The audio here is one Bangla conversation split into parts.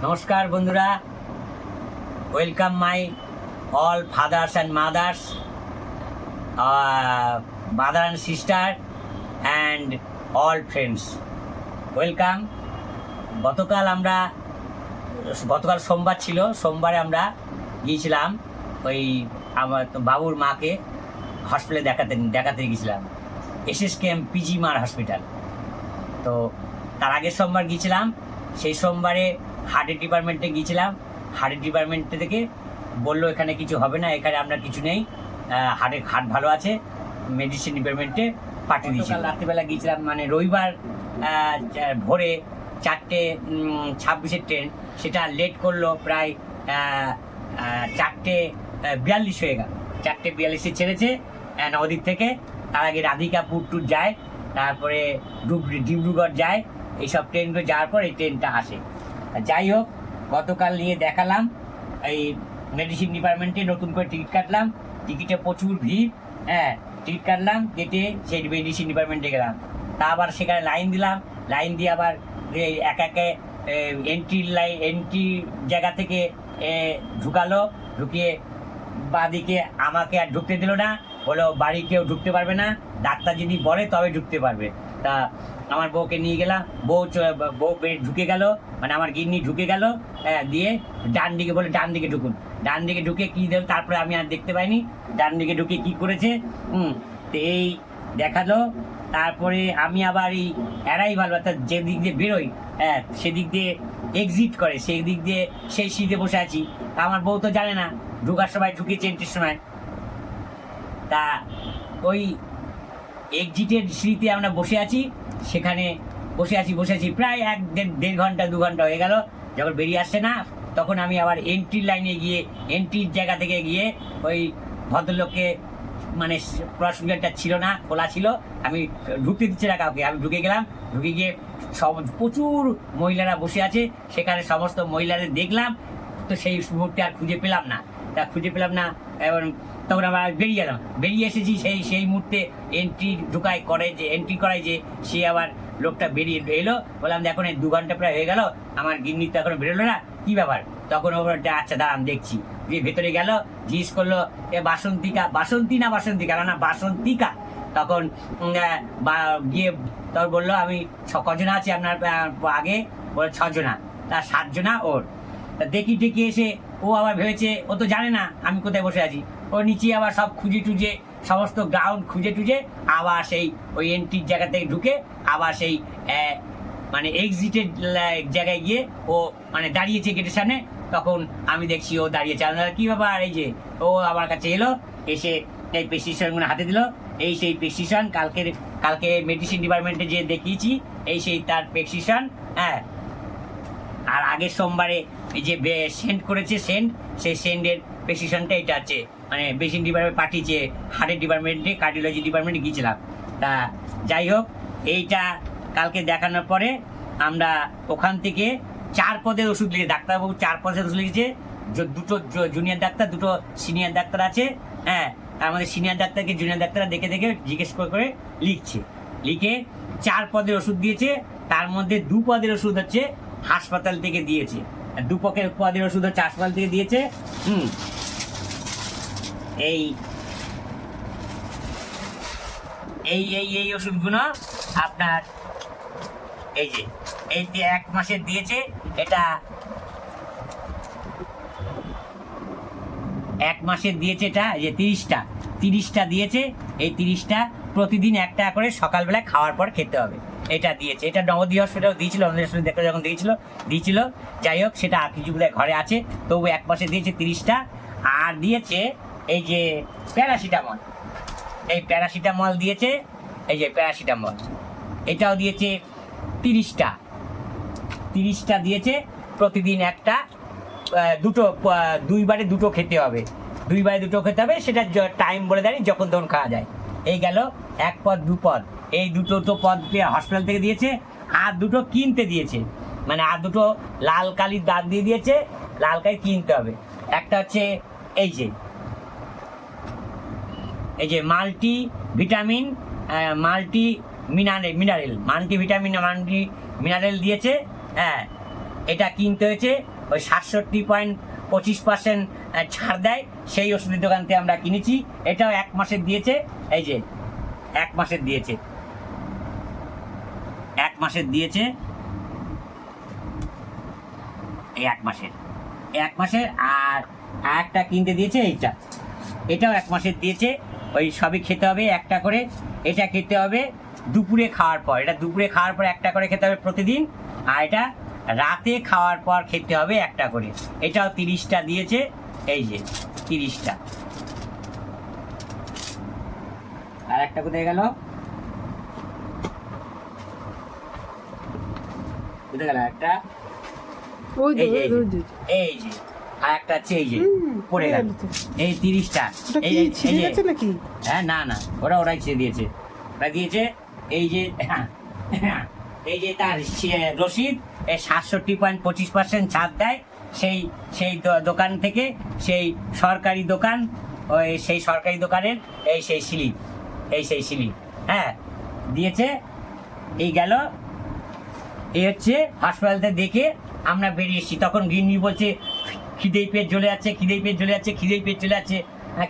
নমস্কার বন্ধুরা, welcome my all father's and mother's, mother and sister and all friends, welcome. গতকাল সোমবার ছিল, সোমবারে আমরা গিয়েছিলাম ওই আমার তো বাবুর মাকে হসপিটালে দেখাতে গিয়েছিলাম, SSKM PG মার হসপিটাল। তো তার আগের সোমবার গিয়েছিলাম, সেই সোমবারে হার্টের ডিপার্টমেন্টে গিয়েছিলাম। হার্টের ডিপার্টমেন্টে থেকে বললো এখানে কিছু হবে না, এখানে আপনার কিছু নেই, হার্ট ভালো আছে, মেডিসিন ডিপার্টমেন্টে পাঠিয়ে দিয়েছিলাম। রাত্রিবেলা গিয়েছিলাম, মানে রবিবার ভোরে 4:26 ট্রেন, সেটা লেট করলো প্রায় 4:42 হয়ে গেল। 4:42 ছেড়েছে নবদ্বীপ থেকে। তার আগে রাধিকাপুর ট্যুর যায়, তারপরে ডিব্রুগড় যায়, এইসব ট্রেনগুলো যাওয়ার পর এই ট্রেনটা আসে। যাই হোক, গতকাল নিয়ে দেখালাম এই মেডিসিন ডিপার্টমেন্টে, নতুন করে টিকিট কাটলাম, টিকিটে প্রচুর ভিড়। টিকিট কাটলাম, কেটে সেই মেডিসিন ডিপার্টমেন্টে গেলাম। তা আবার সেখানে লাইন দিলাম, লাইন দিয়ে আবার একে এন্ট্রি জায়গা থেকে ঢুকালো, ঢুকিয়ে বাদিকে আমাকে আর ঢুকতে দিল না, বলো বাড়ি কেউ ঢুকতে পারবে না, ডাক্তার যদি বলে তবে ঢুকতে পারবে। তা আমার বউকে নিয়ে গেলাম, বউ ঢুকে গেল, মানে আমার গিন্নি ঢুকে গেল, দিয়ে ডান দিকে বলে ডান দিকে ঢুকুন, ডান দিকে ঢুকে কী দেব, তারপরে আমি আর দেখতে পাইনি ডান দিকে ঢুকে কী করেছে। তো এই দেখালো। তারপরে আমি আবার এই অ্যারাইভাল অর্থাৎ যে দিক দিয়ে বেরোই, সেদিক দিয়ে এক্সিট করে, সেই দিক দিয়ে সেই সিটে বসে আছি। তা আমার বউ তো জানে না, ঢুকার সময় ঢুকিয়েছে এন্ট্রির সময়। তা ওই এক্সিটের সিঁড়িতে আমরা বসে আছি, সেখানে বসে আছি প্রায় 1-1.5-2 ঘন্টা হয়ে গেল। যখন বেরিয়ে আসছে না, তখন আমি আবার এন্ট্রির লাইনে গিয়ে, এন্ট্রির জায়গা থেকে গিয়ে ওই ভদ্রলোককে, মানে প্রশ্নটা ছিল না, খোলা ছিল, আমি ঢুকতে দিচ্ছে না কাউকে, আমি ঢুকে গেলাম। ঢুকে গিয়ে প্রচুর মহিলারা বসে আছে, সেখানে সমস্ত মহিলাদের দেখলাম। তো সেই মুহূর্তে আর খুঁজে পেলাম না, এবং তখন আবার বেরিয়ে এসেছি। সেই মুহূর্তে এন্ট্রি করায় যে সে আবার লোকটা বেরিয়ে এলো। বললাম দেখুন, এই 2 ঘন্টা প্রায় হয়ে গেল, আমার গিন্নি তো এখনো বেরোলো না, কি ব্যাপার? তখন ও বলতে আচ্ছা দাঁড়ান দেখছি, দিয়ে ভেতরে গেল, জিজ্ঞেস করলো এ বাসন্তী না বাসন্তিকা। তখন গিয়ে তখন বললো আমি কজনা আছি আপনার আগে, বলে 6 জনা, তার 7 জনা ওর। দেখি এসে ও আবার ভেবেছে, ও তো জানে না আমি কোথায় বসে আছি, ও নিচে আবার সব খুঁজে সমস্ত গ্রাউন্ড খুঁজে আবার সেই ওই এন্ট্রির জায়গা থেকে ঢুকে আবার সেই মানে এক্সিটের জায়গায় গিয়ে ও মানে দাঁড়িয়েছে গেটের সামনে। তখন আমি দেখছি ও দাঁড়িয়েছে, কি ব্যাপার? এই যে ও আমার কাছে এলো, এসে এই প্রেসক্রিপশনগুলো হাতে দিল, এই সেই প্রেসক্রিপশন কালকে মেডিসিন ডিপার্টমেন্টে যে দেখিয়েছি, এই সেই তার প্রেসক্রিপশন। আর আগের সোমবারে এই যে সেন্ড করেছে, সেই সেন্ডের প্রেসক্রিপশনটা এটা আছে, মানে মেডিসিন ডিপার্টমেন্ট পাঠিয়েছে, হার্টের ডিপার্টমেন্টে, কার্ডিওলজি ডিপার্টমেন্টে গিয়েছিলাম। তা যাই হোক, এইটা কালকে দেখানোর পরে আমরা ওখান থেকে 4 পদের ওষুধ লিখে, ডাক্তারবাবু 4 পদের ওষুধ লিখেছে। 2টো জুনিয়র ডাক্তার, 2টো সিনিয়র ডাক্তার আছে। আমাদের সিনিয়র ডাক্তারকে জুনিয়র ডাক্তাররা দেখে জিজ্ঞেস করে লিখে 4 পদের ওষুধ দিয়েছে। তার মধ্যে 2 পদের ওষুধ হচ্ছে হাসপাতাল থেকে দিয়েছে, 2 পদের ওষুধ হচ্ছে হাসপাতাল থেকে দিয়েছে। এই ওষুধগুলো আপনার এই যে 1 মাসের দিয়েছে, এটা 1 মাসের দিয়েছে, এটা এই যে 30টা দিয়েছে। এই 30টা প্রতিদিন 1 টাকা করে সকালবেলায় খাওয়ার পর খেতে হবে, এটা দিয়েছে। এটা নবদ্বীপ হসপিটাল দিয়েছিল, আমাদের হসপিটাল দেখতে যখন দিয়েছিল। যাই হোক, সেটা কিছুগুলো ঘরে আছে, তবু 1 মাসে দিয়েছে 30টা। আর দিয়েছে এই যে প্যারাসিটামল, এই প্যারাসিটামল দিয়েছে, এই যে প্যারাসিটামল, এটাও দিয়েছে 30টা দিয়েছে। প্রতিদিন একটা, 2বারে 2টো খেতে হবে, 2বারে 2টো খেতে হবে, সেটা টাইম বলে দেয়নি, যখন তখন খাওয়া যায়। এই গেল 1 পদ 2 পদ, এই 2টো পদ হসপিটাল থেকে দিয়েছে। আর 2টো কিনতে দিয়েছে, মানে আর 2টো লাল কালির দাগ দিয়ে দিয়েছে, লাল কালি কিনতে হবে। একটা হচ্ছে এই যে মাল্টি ভিটামিন মাল্টি মিনারেল দিয়েছে। এটা কিনতে হয়েছে ওই 67.25% ছাড় দেয়, সেই ওষুধের দোকান থেকে আমরা কিনেছি। এটাও 1 মাসের দিয়েছে, এই যে 1 মাসের দিয়েছে, 1 মাসের দিয়েছে, এই 1 মাসের। আর একটা কিনতে দিয়েছে এইটা, এটাও 1 মাসের দিয়েছে। ওই সবই খেতে হবে একটা করে। এটা খেতে হবে দুপুরে খাওয়ার পর, এটা দুপুরে খাওয়ার পর একটা করে খেতে হবে প্রতিদিন, আর এটা রাতে খাওয়ার পর খেতে হবে একটা করে। এটাও 30টা দিয়েছে, এই যে 30টা। আর একটা কোথায় গেল, কোথায় গেল একটা, এই যে আর একটা আছে, এই যে পড়ে গেল, এই 30টা। হ্যাঁ না না, ওরাই ছেড়ে দিয়েছে, ওরা দিয়েছে। এই যে এই যে তার রসিদ, 67.25% ছাড় দেয় সেই দোকান থেকে, সেই সরকারি দোকান, ওই সেই সরকারি দোকানের সেই স্লিপ, হ্যাঁ দিয়েছে। এই গেল, এই হচ্ছে হাসপাতালতে দেখে আমরা বেরিয়ে এসেছি। তখন গিন্নি বলছে খিদেই পেট জ্বলে যাচ্ছে, খিদেই পেট জ্বলে যাচ্ছে, খিদেই পেট চলে যাচ্ছে,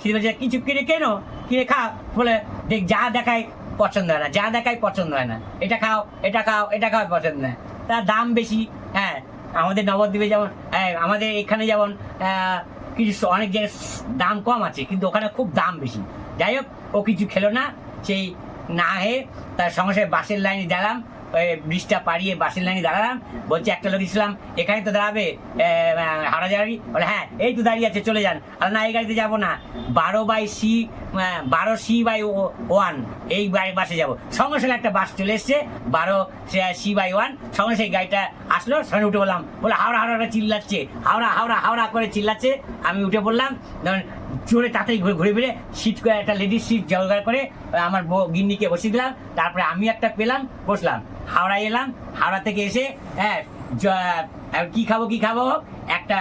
খিদে পেট কিছু কিনে কেন কিনে খা বলে, দেখ যা দেখায় পছন্দ হয় না, যা দেখায় পছন্দ হয় না, এটা খাও এটা খাও এটা খাও পছন্দ হয়, তার দাম বেশি। হ্যাঁ আমাদের নবদ্বীপে যেমন, আমাদের এখানে যেমন কিছু অনেক জায়গায় দাম কম আছে, কিন্তু ওখানে খুব দাম বেশি। যাই হোক, ও কিছু খেলো না, সেই না হয়ে তার সঙ্গে সঙ্গে বাসের লাইনে দাঁড়ালাম, ব্রিজটা পাড়িয়ে বাসের লাইনে দাঁড়ালাম। বলছে একটা লোক ইসলাম এখানে তো দাঁড়াবে, হাওড়া যাওয়ারই, বলে হ্যাঁ এই তো দাঁড়িয়ে আছে চলে যান। আর না, এই গাড়িতে যাবো না, 12C/1 এই বাসে যাবো। সঙ্গে সঙ্গে একটা বাস চলে এসছে 12C/1, সঙ্গে সেই গাড়িটা আসলো, সঙ্গে উঠে বললাম, বলে হাওড়া হাওড়া চিল্লাচ্ছে, হাওড়া হাওড়া হাওড়া করে চিল্লাচ্ছে। আমি উঠে পড়লাম, জোরে তাড়াতাড়ি ঘুরে ফিরে সিট করে একটা লেডিস সিট জোগাড় করে আমার গিন্নিকে বসিয়ে দিলাম। তারপরে আমি একটা পেলাম, বসলাম। হাওড়ায় এলাম, হাওড়া থেকে এসে কি খাবো, একটা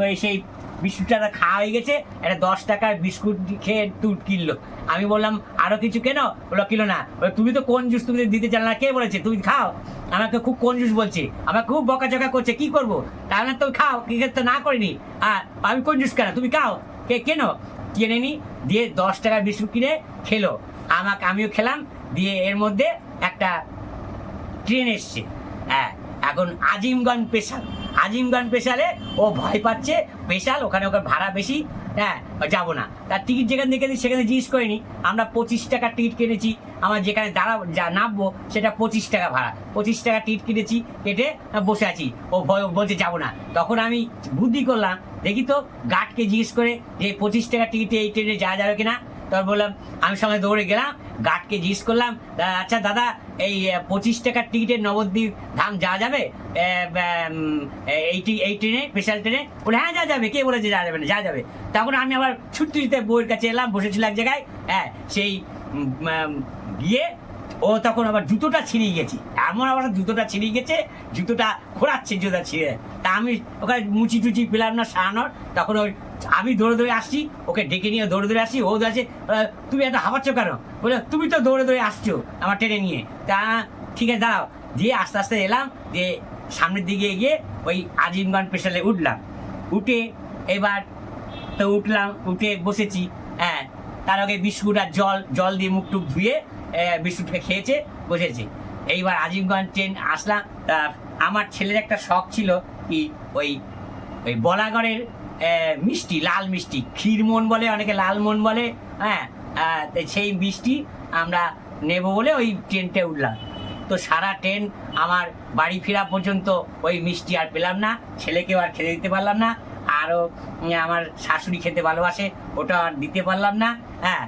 ওই সেই বিস্কুটটা খাওয়া হয়ে গেছে, একটা 10 টাকার বিস্কুট খেয়ে দুধ কিনলো। আমি বললাম আরো কিছু কেন, বললো কিলো না। তুমি তো কোন জুস তুমি দিতে চাল না, কে বলেছে তুমি খাও, আমাকে খুব কোন জুস বলছে, আমাকে খুব বকাঝকা করছে, কি করবো, তাহলে তুমি খাও, কি তো না করিনি, আমি কোন জুস কেন, তুমি খাও, কেন কিনে নি, দিয়ে 10 টাকার বিস্কুট কিনে খেলো, আমিও খেলাম। দিয়ে এর মধ্যে একটা ট্রেন এসছে, হ্যাঁ এখন আজিমগঞ্জ স্পেশালে ও ভয় পাচ্ছে, স্পেশাল ওখানে ভাড়া বেশি, হ্যাঁ যাবো না। তার টিকিট যেখানে দেখেছি সেখানে জিজ্ঞেস করিনি, আমরা 25 টাকার টিকিট কেটেছি, আমার যেখানে নামবো সেটা 25 টাকা ভাড়া, 25 টাকা টিকিট কেটেছি, কেটে বসে আছি। ও বলছে যাবো না। তখন আমি বুদ্ধি করলাম, দেখি তো গার্ডকে জিজ্ঞেস করে যে 25 টাকার টিকিটে এই ট্রেনে যাওয়া যাবে কিনা। তখন বললাম, আমি সঙ্গে দৌড়ে গেলাম, গার্ডকে জিজ্ঞেস করলাম, আচ্ছা দাদা এই 25 টাকার টিকিটের নবদ্বীপ ধাম যাওয়া যাবে এই ট্রেনে, স্পেশাল ট্রেনে? বলে হ্যাঁ যা যাবে, কে বলেছে যা যাবে না, যা যাবে। তখন আমি আবার ছুটতে বউয়ের কাছে এলাম, বসেছিল এক জায়গায়, হ্যাঁ সেই গিয়ে ও তখন আবার জুতোটা ছিঁড়িয়ে গেছে, এমন আবার জুতোটা ছিঁড়িয়ে গেছে, জুতোটা খোঁড়াচ্ছে জুতা ছিঁড়ে। তা আমি ওখানে মুচি টুচি পেলাম না সারানোর, তখন ওই আমি দৌড়ে আসছি, ওকে ডেকে নিয়ে দৌড়ে আসছি, ও আছে তুমি এত হাঁপাচ্ছ কেন, বলে তুমি তো দৌড়ে আসছো আমার ট্রেনে নিয়ে। তা ঠিক আছে দাঁড়াও, দিয়ে আস্তে আস্তে এলাম, দিয়ে সামনের দিকে গিয়ে ওই আজিমগঞ্জ স্পেশালে উঠলাম। উঠে এবার তো উঠে বসেছি, হ্যাঁ তার আগে বিস্কুট আর জল দিয়ে মুখ টুক ধুয়ে বিস্কুটকে খেয়েছে, বসেছি। এইবার আজিমগঞ্জ ট্রেন আসলাম। আমার ছেলের একটা শখ ছিল কি, ওই বলাগড়ের মিষ্টি, লাল মিষ্টি, ক্ষীরমোহন বলে, অনেকে লালমোহন বলে, হ্যাঁ সেই মিষ্টি আমরা নেব বলে ওই ট্রেনটা উঠলাম। তো সারা ট্রেন আমার বাড়ি ফেরা পর্যন্ত ওই মিষ্টি আর পেলাম না, ছেলেকেও আর খেতে দিতে পারলাম না, আরও আমার শাশুড়ি খেতে ভালোবাসে, ওটা আর দিতে পারলাম না। হ্যাঁ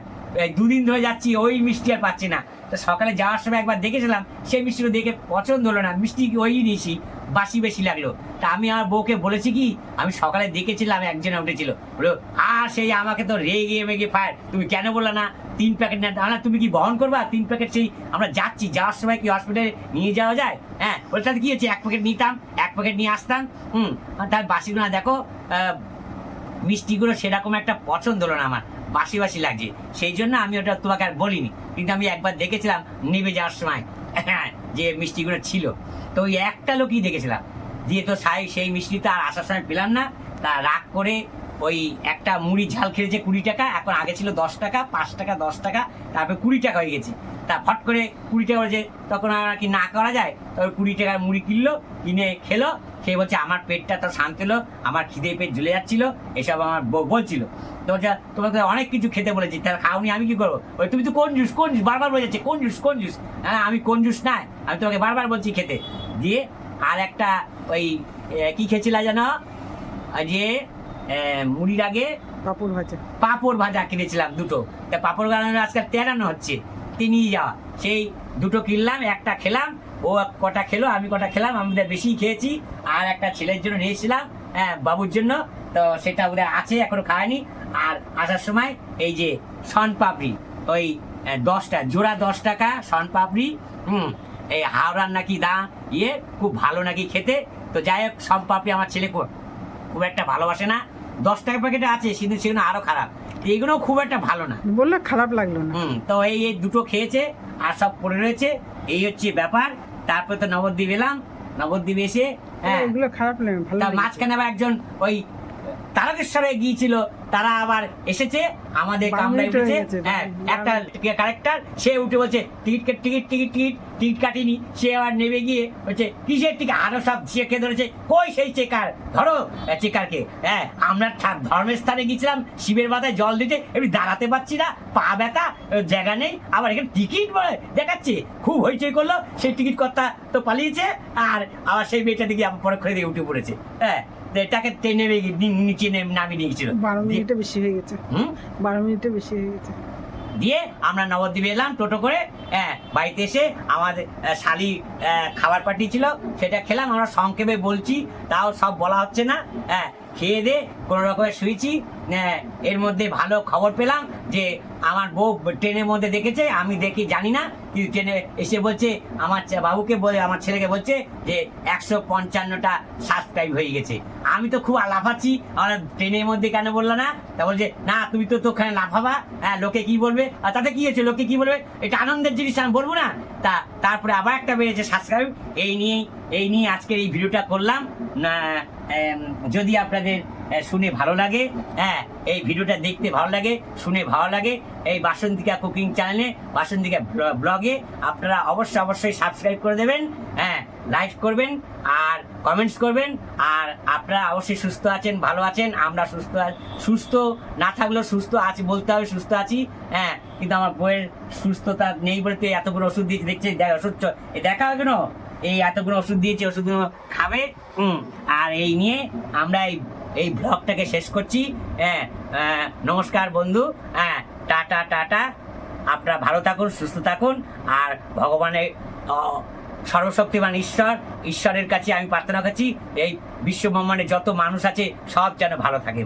2 দিন ধরে যাচ্ছি, ওই মিষ্টি আর পাচ্ছি না। তো সকালে যাওয়ার সময় একবার দেখেছিলাম, সেই মিষ্টিটা দেখে পছন্দ হলো না, মিষ্টি ওই নিয়েছি, বাসি বেশি লাগলো। তা আমি আমার বউকে বলেছি কি, আমি সকালে দেখেছিলাম একজনে উঠেছিল, বলো আর সেই আমাকে তো রেগে মেগে ফায়ার, তুমি কেন বললা না 3 প্যাকেট না, তাহলে তুমি কি বহন করবা 3 প্যাকেট, সেই আমরা যাচ্ছি, যাওয়ার সময় কি হসপিটালে নিয়ে যাওয়া যায়? হ্যাঁ ওটা কি হচ্ছে, 1 প্যাকেট নিতাম, 1 প্যাকেট নিয়ে আসতাম। তার বাসিগুলো দেখো, মিষ্টিগুলো সেরকম একটা পছন্দ হলো না আমার, বাসি বাসি লাগছে, সেই জন্য আমি ওটা তোমাকে আর বলিনি। কিন্তু আমি একবার দেখেছিলাম নেবে যাওয়ার সময় যে মিষ্টিগুলো ছিল, তো ওই একটা লোকই দেখেছিলাম, দিয়ে তো সেই মিষ্টিটা আর আসার সময় পেলাম না, তা রাগ করে ওই একটা মুড়ি ঝাল খেয়েছে 20 টাকা, এখন আগে ছিল 10 টাকা, 5 টাকা, 10 টাকা, তারপরে 20 টাকা হয়ে গেছে। তা ফট করে 20 টাকা হয়েছে, তখন আর কি না করা যায়, তখন 20 টাকার মুড়ি কিনলো, কিনে খেলো, খেয়ে বলছে আমার পেটটা তো শান্ত হলো, আমার খিদে পেট জ্বলে যাচ্ছিল, এসব আমার বউ বলছিল। তো বলছে তোমাকে অনেক কিছু খেতে বলেছি, তাহলে খাওনি, আমি কি করবো? ওই তুমি তো কোন জুস বারবার বলে যাচ্ছে, কোন জুস। হ্যাঁ আমি কোন জুস না, আমি তোমাকে বারবার বলছি খেতে। দিয়ে আর একটা ওই কি খেয়েছিল জানো, যে মুড়ির আগে পাঁপড় ভাজা কিনেছিলাম 2টো, তা পাঁপড় বানানো আজকাল তেরানো হচ্ছে, নিয়ে যাওয়া, সেই 2টো কিনলাম, একটা খেলাম, ও কটা খেলো, আমি কটা খেলাম, আমি বেশি খেয়েছি। আর একটা ছেলের জন্য নিয়েছিলাম, হ্যাঁ বাবুর জন্য, তো সেটা ওদের আছে, এখনো খায়নি। আর আসার সময় এই যে শনপাপড়ি, ওই 10টা জোড়া 10 টাকা শনপাপড়ি, এই হাওড়ার নাকি খুব ভালো নাকি খেতে। তো যাই হোক, শনপাপড়ি আমার ছেলে খুব একটা ভালোবাসে না, 10 টাকা প্যাকেটে আছে, সেগুলো আরো খারাপ, এইগুলো খুব একটা ভালো না, বললে খারাপ লাগলো না। তো এই 2টো খেয়েছে আর সব পড়ে রয়েছে, এই হচ্ছে ব্যাপার। তারপরে তো নবদ্বীপ এলাম, নবদ্বীপ এসে এগুলো খারাপ লাগে, ভালো লাগে। মাঝখানে আবার একজন ওই তারকেশ্বরে গিয়েছিল, তারা আবার এসেছে আমাদের কামরায় উঠেছে, হ্যাঁ একটা কারেক্টার, সে উঠে বলছে টিকিট কাটিনি, সে আবার নেমে গিয়ে বলছে কিসের টিকিট, আরো সব চেকে ধরেছে, কই সেই চেকার, ধরো চেকারকে। হ্যাঁ আমরা ধর্মস্থানে গিয়েছিলাম শিবের মাথায় জল দিতে, এমনি দাঁড়াতে পারছি না, পা ব্যথা, জায়গা নেই, আবার এখানে টিকিট বলে দেখাচ্ছে, খুব হইচই করলো, সেই টিকিট কর্তা তো পালিয়েছে, আর আবার সেই মেয়েটা দিকে পরে করে দিয়ে উঠে পড়েছে, হ্যাঁ তাকে টেনে নিচে নামিয়ে নিয়েছিল। 12 মিনিটে বেশি হয়ে গেছে, 12 মিনিটে বেশি হয়ে গেছে। দিয়ে আমরা নবদ্বীপে এলাম টোটো করে, বাড়িতে এসে আমাদের শালি খাবার পাঠিয়েছিল, সেটা খেলাম। আমরা সংক্ষেপে বলছি, তাও সব বলা হচ্ছে না। খেয়ে দিয়ে কোনো রকমে শুয়েছি, এর মধ্যে ভালো খবর পেলাম যে আমার বউ ট্রেনের মধ্যে দেখেছে, আমি দেখি জানি না, কিন্তু ট্রেনে এসে বলছে আমার বাবুকে বলে, আমার ছেলেকে বলছে যে 155টা সাবস্ক্রাইব হয়ে গেছে। আমি তো খুব লাফাচ্ছি, আমার ট্রেনের মধ্যে কেন বললো না, তা বলছে না তুমি তো ওখানে লাফাবা, লোকে কি বলবে, আর তাতে কি হয়েছে, লোকে কি বলবে, এটা আনন্দের জিনিস, আমি বলবো না। তারপরে আবার একটা বেড়েছে সাবস্ক্রাইব, এই নিয়ে আজকের এই ভিডিওটা করলাম। যদি আপনাদের শুনে ভালো লাগে, এই ভিডিওটা দেখতে ভালো লাগে, শুনে ভালো লাগে, এই বাসন্তিকা কুকিং চ্যানেলে, বাসন্তিকা ব্লগে আপনারা অবশ্যই সাবস্ক্রাইব করে দেবেন, লাইক করবেন আর কমেন্টস করবেন। আর আপনারা অবশ্যই সুস্থ আছেন, ভালো আছেন, আমরা সুস্থ না থাকলেও সুস্থ আছি বলতে হবে, সুস্থ আছি, কিন্তু আমার বইয়ের সুস্থতা নেই বলতে এতগুলো ওষুধ দিয়েছে, দেখছে ওষুধ দেখা হবে কেন, এই এতগুলো ওষুধ দিয়েছে, ওষুধগুলো খাবে। আর এই নিয়ে আমরা এই ব্লগটাকে শেষ করছি। নমস্কার বন্ধু, টাটা। আপনারা ভালো থাকুন, সুস্থ থাকুন, আর ভগবানের সর্বশক্তিমান ঈশ্বরের কাছে আমি প্রার্থনা করছি এই বিশ্ব ব্রহ্মাণ্ডে যত মানুষ আছে সব যেন ভালো থাকে।